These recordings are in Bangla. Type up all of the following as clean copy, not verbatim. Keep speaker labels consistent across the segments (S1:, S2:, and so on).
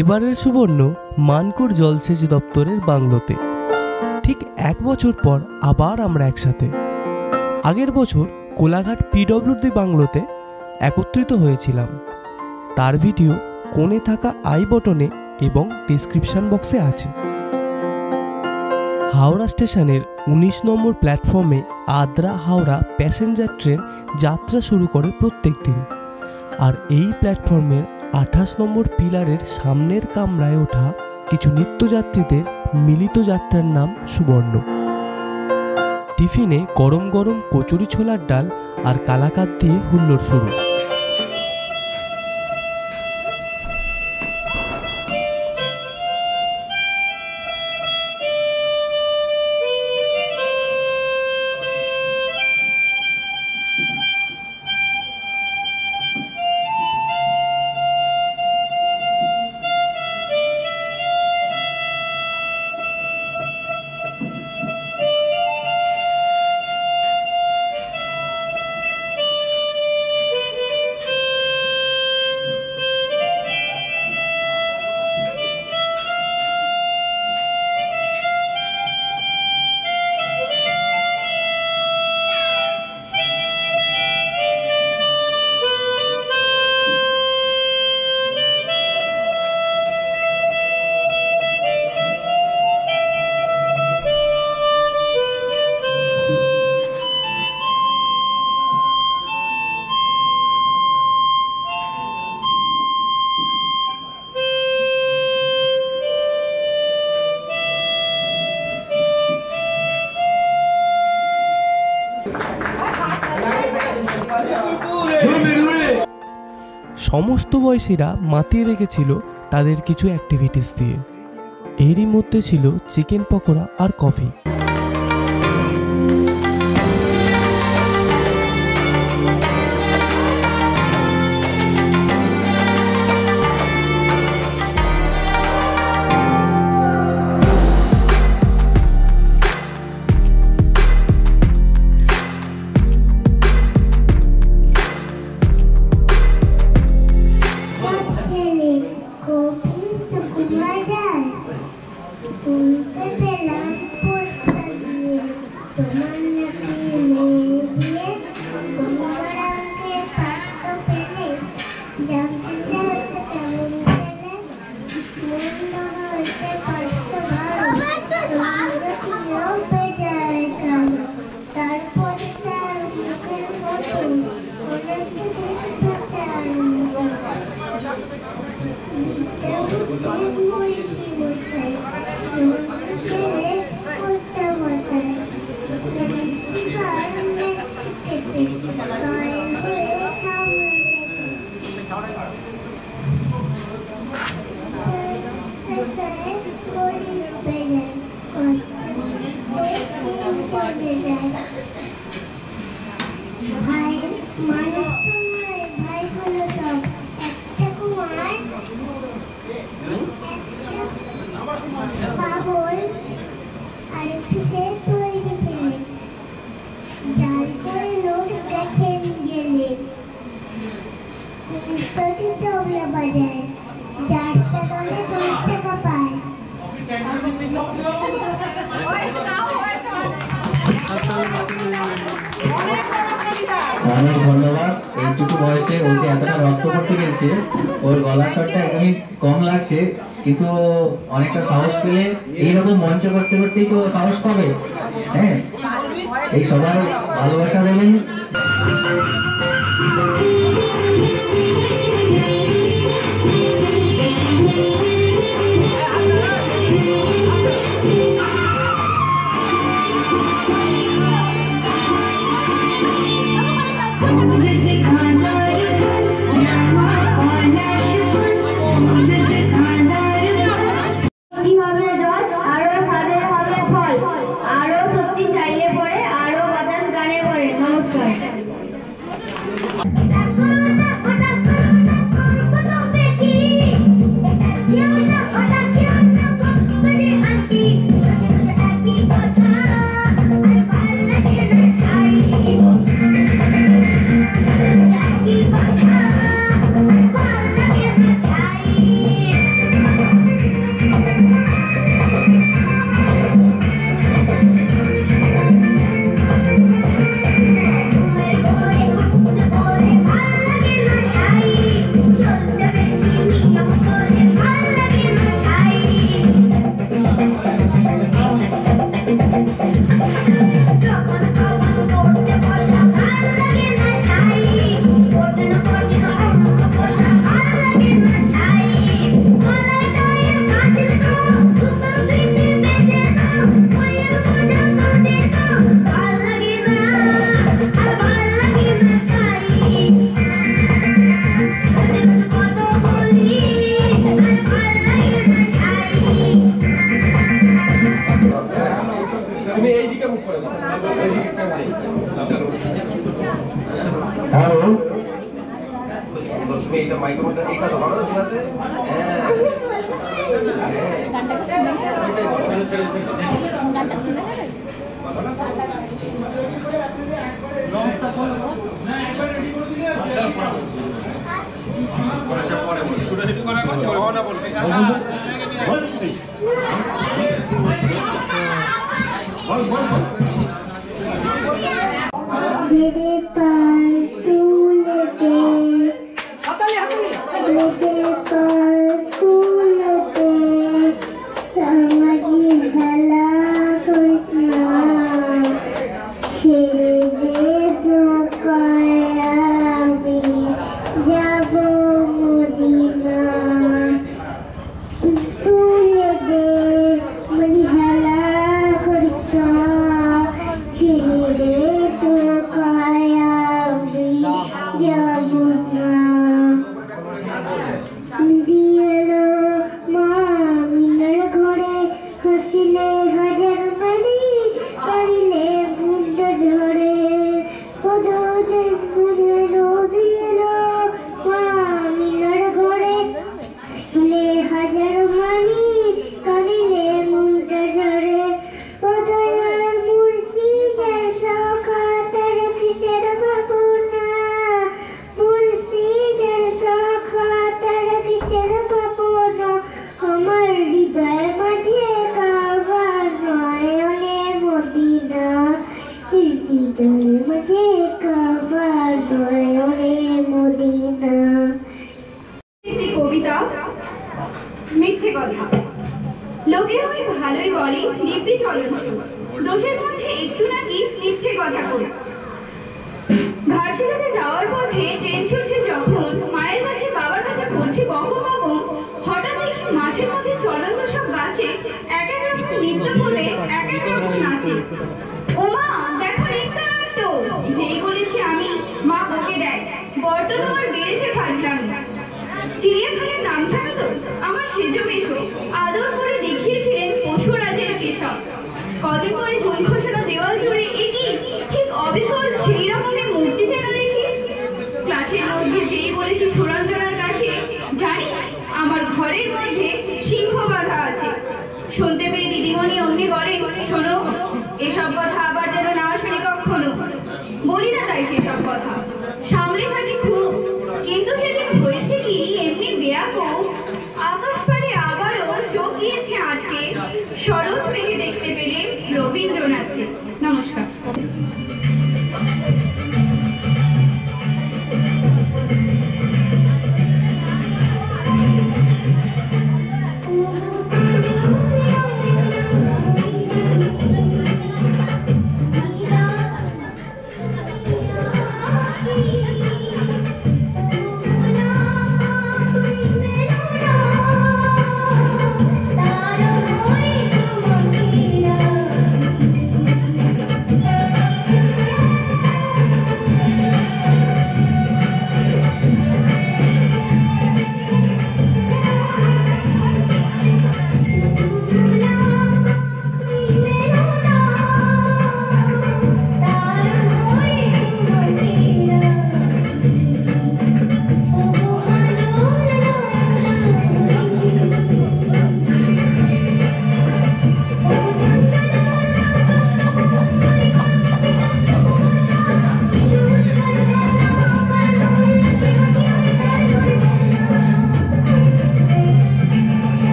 S1: এবারের সুবর্ণ মানকুর জলসেচ দপ্তরের বাংলোতে। ঠিক 1 বছর পর আবার আমরা একসাথে। আগের বছর কোলাঘাট পিডব্লিউডি বাংলোতে একত্রিত হয়েছিলাম। তার ভিডিও কোণে থাকা আই বটনে এবং ডিসক্রিপশন বক্সে আছে। হাওড়া স্টেশনের 19 নম্বর প্ল্যাটফর্মে আদ্রা হাওড়া প্যাসেঞ্জার ট্রেন যাত্রা শুরু করে প্রত্যেক দিন। আর এই প্ল্যাটফর্মের 28 নম্বর পিলারের সামনের কামরায় ওঠা কিছু নিত্যযাত্রীদের মিলিত যাত্রার নাম সুবর্ণ। টিফিনে গরম গরম কচুরি ছোলার ডাল আর কালাকাত দিয়ে হুল্লোড় শুরু। সমস্ত বয়সীরা মাতিয়ে রেখেছিল তাদের কিছু অ্যাক্টিভিটিস দিয়ে। এরই মধ্যে ছিল চিকেন পকোড়া আর কফি।
S2: অনেক ধন্যবাদ। এইটুকু বয়সে ওকে এতটা রক্ত করতে গেছে, ওর গলার স্বরটা একদমই কম লাগছে, কিন্তু অনেকটা সাহস পেলে এইরকম মঞ্চ করতে করতেই তো সাহস পাবে। হ্যাঁ, এই সবাই ভালোবাসা দেবেন।
S3: তুমি এটা মাইক্রোফোনটা ঠিক আছে ভালো ঠিক আছে হ্যাঁ গানটা শুনে নেবে নমস্কার বলো না একবার রেডি করে দিলে পরে সব পরে বল ছোট ছোট করা করতে হবে না বলবে বল বল বল
S4: मेरे पास फूल दे मेरे पास फूल दे समाजी भला करना खेले जो पायाबी जाबो मदीना फूल दे मनी भला करना खेले
S5: কবিতা মিথ্যে কথা লোকে আমায় ভালোই বলে নির্দি চলনসুর দোষের মধ্যে একটু নাকি মিথ্যে কথা কই ঘাটশিলাতে যাওয়ার পথে ট্রেন ছুটছে যখন মায়ের কাছে বাবার কাছে পড়ছি বকম বকম হঠাৎ দেখি মাঠের মধ্যে চলন্ত সব গাছে এক এক রকম নৃত্য করে এক এক রকম নাচে ওমা দেখো নৃত্যনাট্য যেই বলেছি আমি মা বকে দেয় বড্ড তোমার বেড়েছে ফাজলামি চিড়িয়াখানার নাম জানো তো আমার সেজো বেশো আদর করে দেখিয়েছিলেন পশুরাজের কেশব কদিন পরে ঝুল খোসানো দেওয়াল জুড়ে একই ঠিক অবিকল সেই রকমের মূর্তি যেন দেখি ক্লাসের মধ্যে যেই বলেছি সুরঞ্জনার কাছে জানিস আমার ঘরের মধ্যে সিংহ বাঁধা আছে শুনতে পেয়ে দিদিমণি অমনি বলে শোনো এসব কথা আবার যেন না শুনি কখনো বলি না তাই সেসব কথা সামলে থাকি খুব কিন্তু সেদিন হয়েছে কি এমনি বেয়াকুব আকাশ পাড়ে আবারও চোখ গিয়েছে আটকে শরৎ মেঘে দেখতে পেলে রবীন্দ্রনাথকে নমস্কার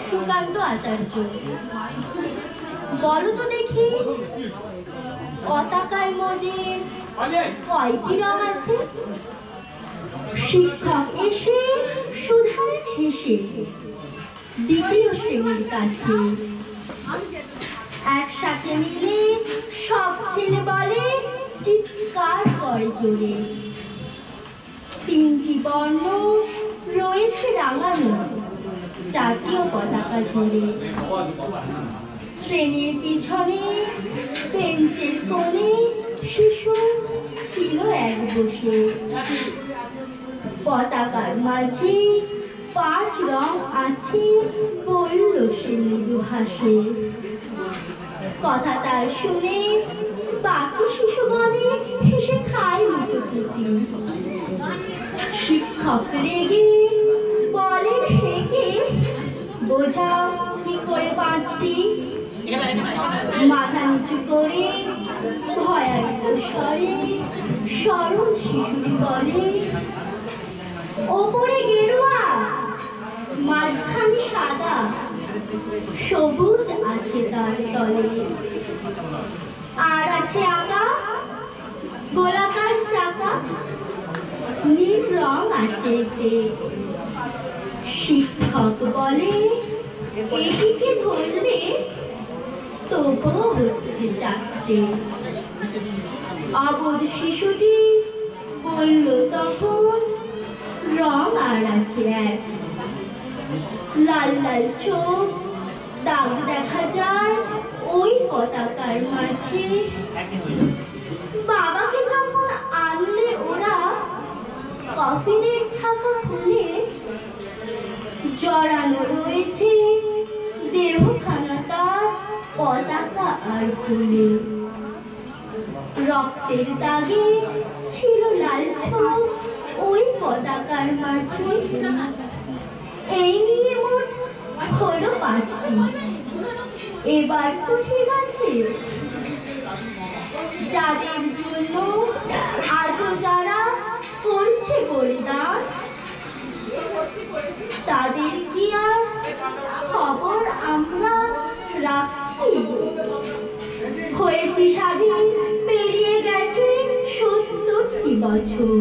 S5: সুকান্ত আচার্য বলো তো দেখি পতাকায় মোদের কয়টি রং আছে?
S6: শিক্ষক এসে সুধালেন হেসে দ্বিতীয় শ্রেণীর কাছে। একসাথে মিলে সব ছেলে বলে, চিৎকার করে জোরে। তিনটি বর্ণ রয়েছে রাঙানো জাতীয় পতাকা জুড়ে। শ্রেণীর পিছনে বেঞ্চের কোণে শিশু ছিল এক বসে। পতাকার মাঝে 5 রং আছে বলল সে মৃদু হাসে। কথা তার শুনে বাকি শিশুগণে হেসে খায় লুটোপুটি। শিক্ষক রেগে বলেন হেঁকে, বোঝাও কি করে 5টি। মাথা নিচু করে ভয়ার্ত স্বরে সরল শিশুটি বলে, ওপরে গেরুয়া, মাঝখানে সাদা, সবুজ আছে তার তলে। আর আছে আঁকা গোলাকার চাকা, নীল রং আছে এতে। শিক্ষক বলে, এটিকে ধরলে তবুও হচ্ছে 4টে। অবোধ শিশুটি বলল তখন, রং আর আছে 1। লাল লাল চোখ, দাগ দেখা যায় ওই পতাকার মাঝে। বাবাকে যখন আনলে ওরা কফিনের ঢাকা খুলে, জড়ানো রয়েছে দেহখানা তার পতাকা আর ফুলে। রক্তের দাগে ছিল লাল ছোপ ওই পতাকার মাঝে। এই নিয়ে মোট হলো 5টি। এবার তো ঠিক আছে। যাদের জন্য আজও যারা করছে বলিদান, তাদের কি আর খবর আমরা রাখছি? হয়েছে স্বাধীন, পেরিয়ে গেছে 70টি বছর।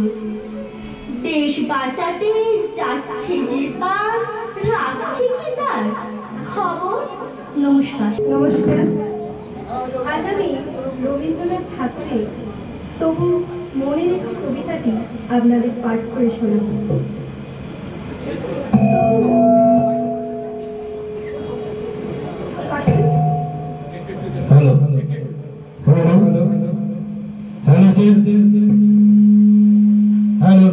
S6: দেশ বাঁচাতে যাচ্ছে যে পার, রাখছে কি তার খবর? নমস্কার।
S7: নমস্কার। আজ আমি রবীন্দ্রনাথ ঠাকুরের তবু মনে রেখো কবিতাটি আপনাদের পাঠ করে শোনাব।
S8: হ্যালো হ্যালো হ্যালো হ্যালো,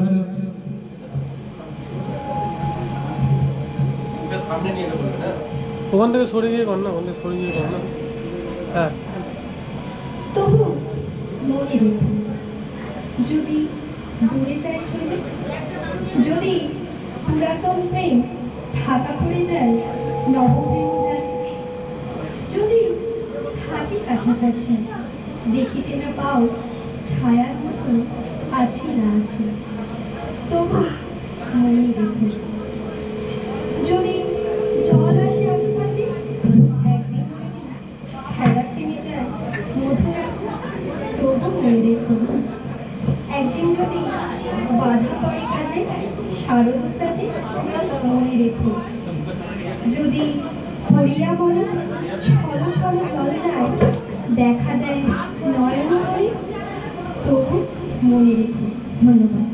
S1: ওখান থেকে সরে গিয়ে কর না, ওখান থেকে সরে গিয়ে কর না। হ্যাঁ,
S7: তবু মনে রেখো, যদি দূরে যায় চলে, যদি পুরাতন প্রেম ঢাকা পড়ে যায় নবপ্রেম যায়, যদি থাকি কাছাকাছি দেখিতে না পাও ছায়ার মতো আছি না আছি, তবু মনে রেখো। যদি জল আসে আশপাশে, একদিন খেলা থেমে যায় মধু, তবু মনে রেখো। একদিন যদি বাধা পড়ে কাজে শারদতাতে, মনে রেখো। যদি হরিয়া মনে ছল ছল জলটায় দেখা দেয় নয়ন করে, তবু মনে রেখো। ধন্যবাদ।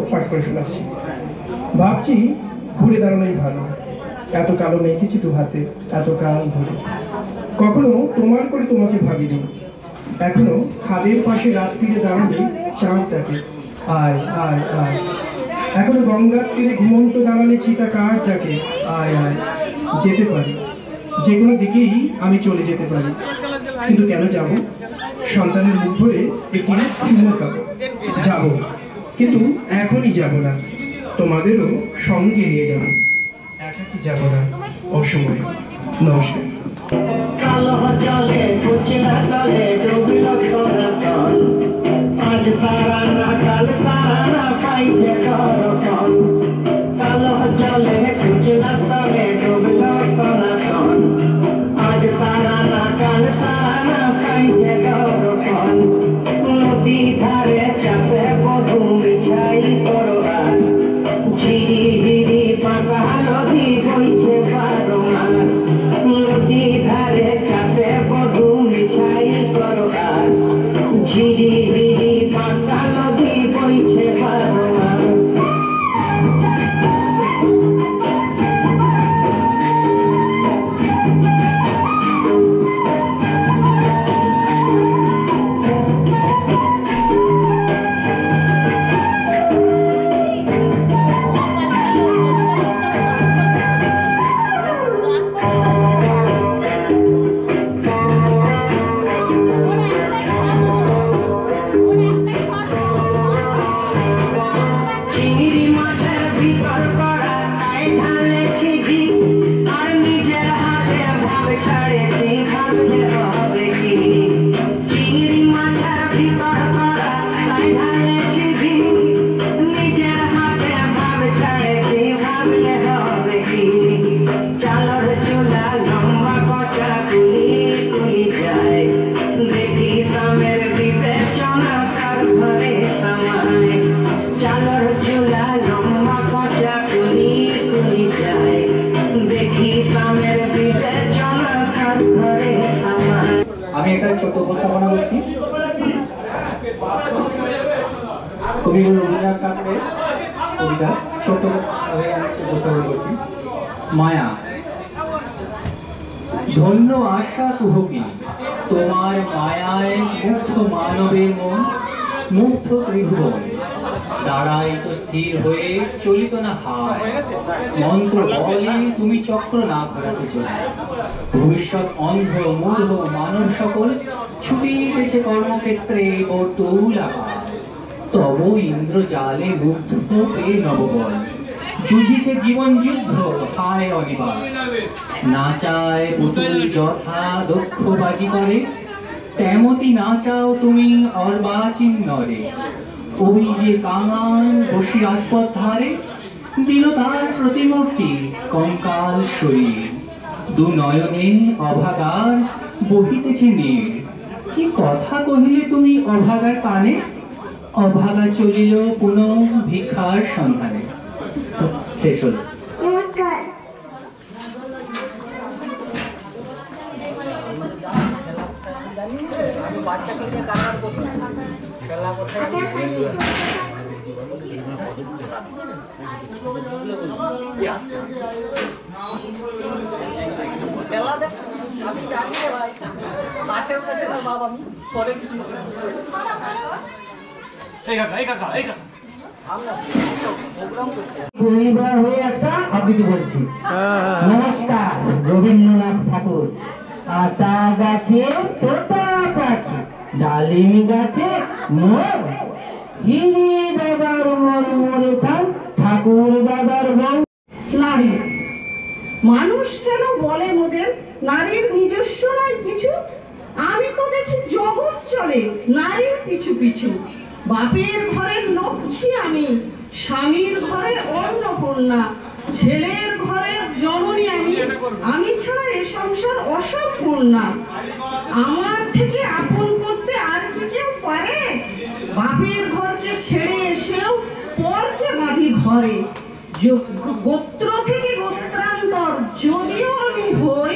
S9: পাঠ করে শোনাচ্ছি। ভাবছি ঘুরে দাঁড়ানোই ভালো, এত কালো মেখেছি দু হাতে এত কাল ধরে, কখনো তোমার করে তোমাকে ভাবিনি, এখনো খাদের পাশে রাত ফিরে দাঁড়ালে চাঁদটাকে আয় আয় আয়, এখনো গঙ্গার তীরে ঘুমন্ত দাঁড়ালে চিতা কার ডাকে আয় আয়, যেতে পারি যে কোনো দিকেই আমি চলে যেতে পারি, কিন্তু কেন যাব? সন্তানের মুখ ধরে একটি শূন্যতা যাব, কিন্তু এখনই যাব না, তোমাদেরও সঙ্গে নিয়ে যাব, একাকি যাব না অসময়ে। নমস্কার।
S10: কালো জলে কুচিলা তলে ডুবিল সনাতন, আজ সারা না কাল সারা পাইছে দর্শন। কালো জলে কুচিলা তলে ডুবিল সনাতন, আজ সারা না কাল সারা পাইছে দর্শন। নদী ধারে চাষে বধূ বিছাই করবার, ঝিরি ঝিরি পাকা নদী বইছে 12 মাস। নদী ধারে চাষে বধূ মিছাই করবার, ঝিরি ঝিরি পাকা নদী বইছে 12 মাস।
S2: আমি একটা ছোট উপস্থাপনা করছি। কবিগুরু রবীন্দ্রনাথ ঠাকুরের কবিতা ছোট উপস্থাপনা করছি। মায়া। ধন্য আশা কুহকি, তোমার মায়ায় মুগ্ধ মানবের মন, মুগ্ধ ত্রিভুবন। দাঁড়াই তো স্থির হয়ে চলিত না হায়, মন্ত্র বলে তুমি চক্র না ঘোরাতে চলে। ভবিষ্যৎ অন্ধ মূঢ় মানব সকল ছুটিতেছে কর্মক্ষেত্রে বর্তুল আকার। তব ইন্দ্রজালে মুগ্ধ পেয়ে নববল, যুঝিছে জীবন যুদ্ধ হায় অনিবার। নাচায় পুতুল যথা দক্ষ বাজি করে, তেমতি নাচাও তুমি অর্বাচীন নরে। ওই যে কাঙাল বসি রাজপথ ধারে, দিল তার প্রতিমূর্তি কঙ্কাল শরীর। দু নয়নে অভাগার বহিতেছে নীর, কি কথা কহিলে তুমি অভাগার কানে। অভাগা চলিল পুনঃ ভিক্ষার সন্ধানে। শেষ হল।
S4: নমস্কার।
S3: বাচ্চাকে নিয়ে কান্না করছিস, খেলা কোথায় খেলা দেখ। আমি জানি রে ভাই, মাঠের কাছে না বাবা, আমি পরে
S10: হয়ে একটা আবৃত্তি বলছি। নমস্কার। রবীন্দ্রনাথ ঠাকুর। আতা গাছে তোতা পাখি, ডালিম গাছে মোর, হিরে দাদার মন মরে থান, ঠাকুর দাদার বন।
S11: নারী মানুষ কেন বলে মোদের নারীর নিজস্ব নয় কিছু? আমি তো দেখি জগৎ চলে নারীর পিছু পিছু। বাপের ঘরের লক্ষ্মী আমি, স্বামীর ঘরের অন্নপূর্ণা, ছেলের ঘরের জননী আমি, আমি ছাড়া এ সংসার অসম্পূর্ণা। আমার থেকে আপন করতে আর কি কেউ পারে? বাপের ঘরকে ছেড়ে এসেও পরকে বাঁধি ঘরে। গোত্র থেকে গোত্রান্তর যদিও আমি হই,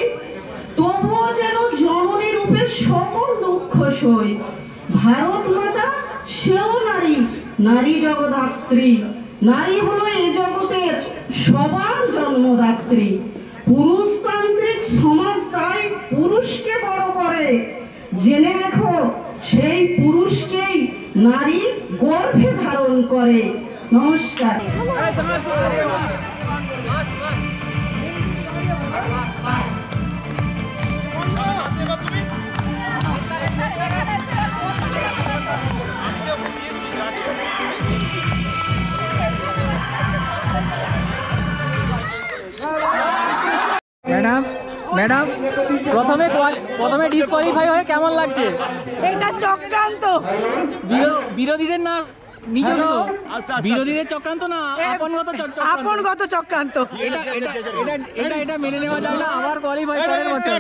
S11: তবুও যেন জননী রূপে সকল দুঃখ সই। ভারত মাতা সেও নারী, নারী জগদ্ধাত্রী। নারী হলো এই জগতের সবার জন্মদাত্রী। পুরুষতান্ত্রিক সমাজ তাই পুরুষকে বড় করে। জেনে রেখো সেই পুরুষকেই নারী গর্ভে ধারণ করে। নমস্কার।
S12: ম্যাডাম ম্যাডাম প্রথমে ডিসকোয়ালিফাই হয়ে কেমন লাগছে?
S3: এটা চক্রান্ত।
S12: বিরোধীদের না নিজস্ব? বিরোধীদের চক্রান্ত না আপনগত
S3: চক্রান্ত?
S12: এটা মেনে নেওয়া যায় না। আবার কোয়ালিফাই পরের বছর।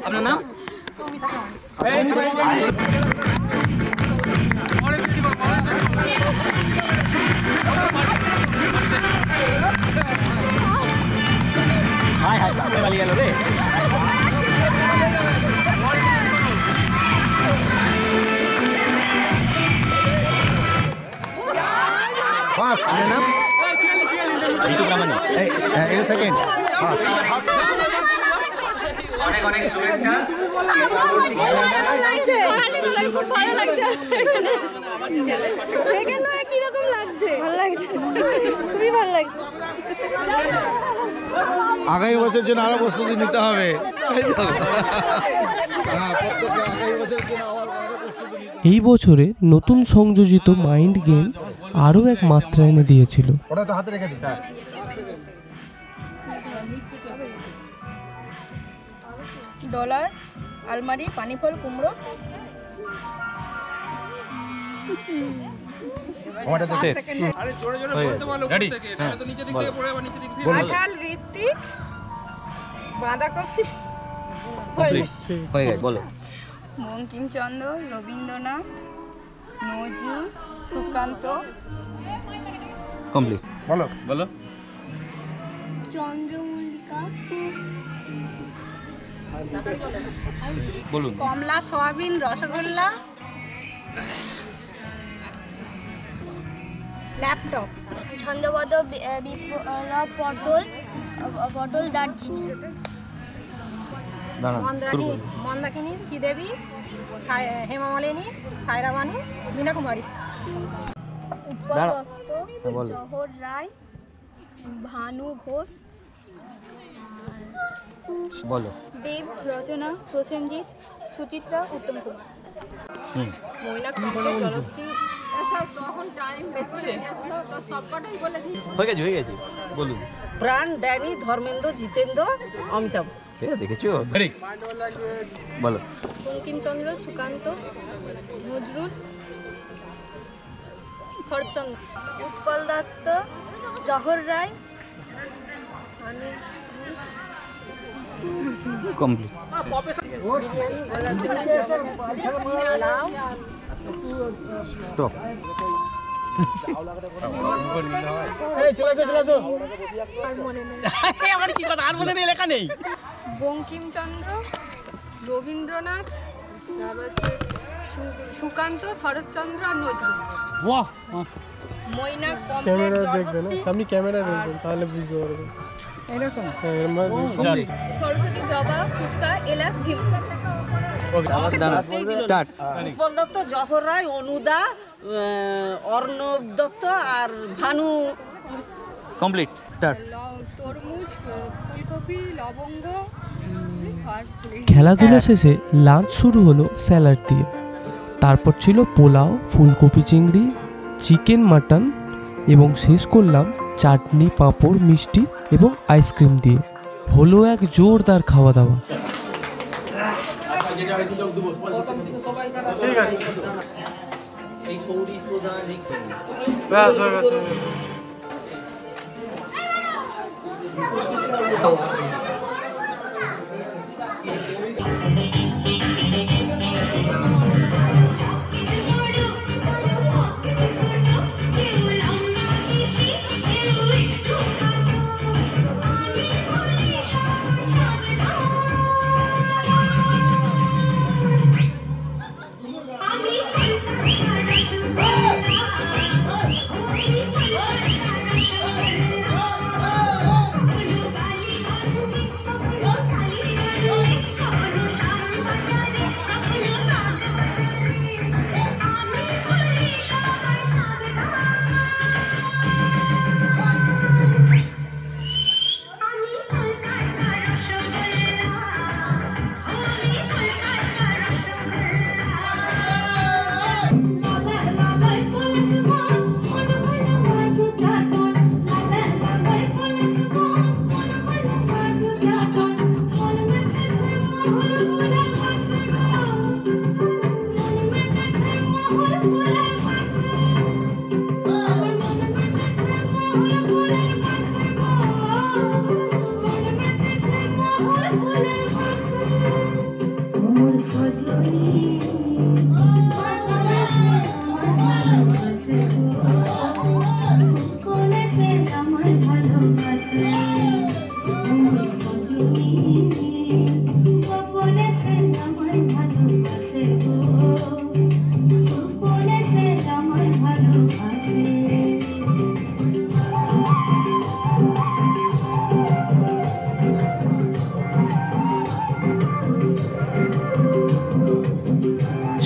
S12: আপনার নাম? গেল রে। আপনার নাম? সেকেন্ড।
S2: অনেক অনেক শুভেচ্ছা।
S3: সেকেন্ড হয়ে কিরকম লাগছে? ভালো লাগছে, খুবই ভালো লাগছে।
S13: আগামী বছর জন্য আরো প্রস্তুতি নিতে হবে।
S1: এই বছরে নতুন সংযোজিত মাইন্ড গেম আরও এক মাত্রা এনে দিয়েছিল।
S14: ডলার, আলমারি, পানিফল, কুমড়ো। কাঁঠাল, ঋত্বিক, বাঁধাকপি। বঙ্কিমচন্দ্র, রবীন্দ্রনাথ, নজরুল, সুকান্ত।
S13: কমপ্লিট। বলো বলো।
S6: চন্দ্রমল্লিকা,
S13: বলুন।
S14: কমলা, সয়াবিন, রসগোল্লা, ল্যাপটপ।
S6: ছন্দবদ্ধ, বিপ্লব, পটল, দারচিনি।
S14: মন্দাকিনী, শ্রীদেবী, হেমামালিনী, সায়রা বানু, মীনা কুমারী। উৎপল দত্ত, জহর রায়, ভানু ঘোষ।
S12: বলো।
S14: দেব, রচনা, প্রসেনজিৎ, সুচিত্রা, উত্তম কুমার। ময়না কুমার, জলস্থি। তখন টাইম বেশি তো সবকটাই বলে দিই।
S12: হয়ে গেছে বলুন।
S11: প্রাণ, ড্যানি, ধর্মেন্দ্র, জিতেন্দ্র, অমিতাভ।
S12: দেখেছো? বলো।
S14: বঙ্কিমচন্দ্র, সুকান্ত, নজরুল, শরৎচন্দ্র। উৎপল দত্ত, জহর রায়।
S12: কমপ্লিট। স্টপ।
S14: বঙ্কিমচন্দ্র, রবীন্দ্রনাথ, সুকান্ত, শরৎচন্দ্র আর নজরুল। ময়না,
S9: আপনি ক্যামেরা দেখবেন তাহলে বুঝতে পারবেন।
S14: এরকম সরস্বতী, জবা, ফুচকা, এলাচ, ভীম।
S11: উৎপল দত্ত, জহর রায়, অনুদা, অর্ণব দত্ত আর ভানু।
S12: কমপ্লিট।
S14: তরমুজ, ফুলকপি, লবঙ্গ।
S1: খেলাধুলা শেষে লাঞ্চ শুরু হলো স্যালাড দিয়ে। তারপর ছিল পোলাও, ফুলকপি চিংড়ি, চিকেন, মাটন এবং শেষ করলাম চাটনি, পাঁপড়, মিষ্টি এবং আইসক্রিম দিয়ে। হলো এক জোরদার খাওয়া দাওয়া।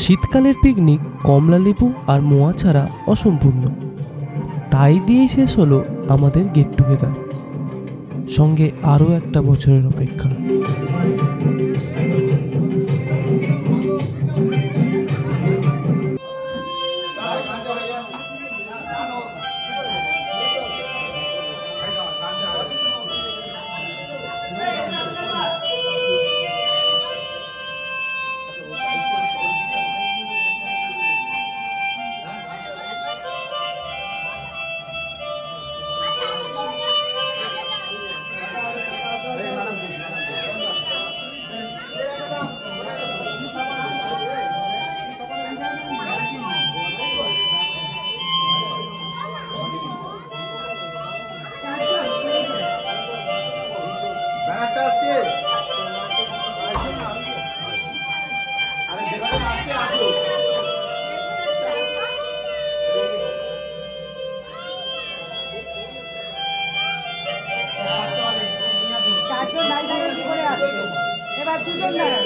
S1: শীতকালের পিকনিক কমলালেবু আর মোয়া ছাড়া অসম্পূর্ণ। তাই দিয়েই শেষ হলো আমাদের গেট টুগেদার, সঙ্গে আরও একটা বছরের অপেক্ষা।
S3: এবার দুজন দাঁড়ান।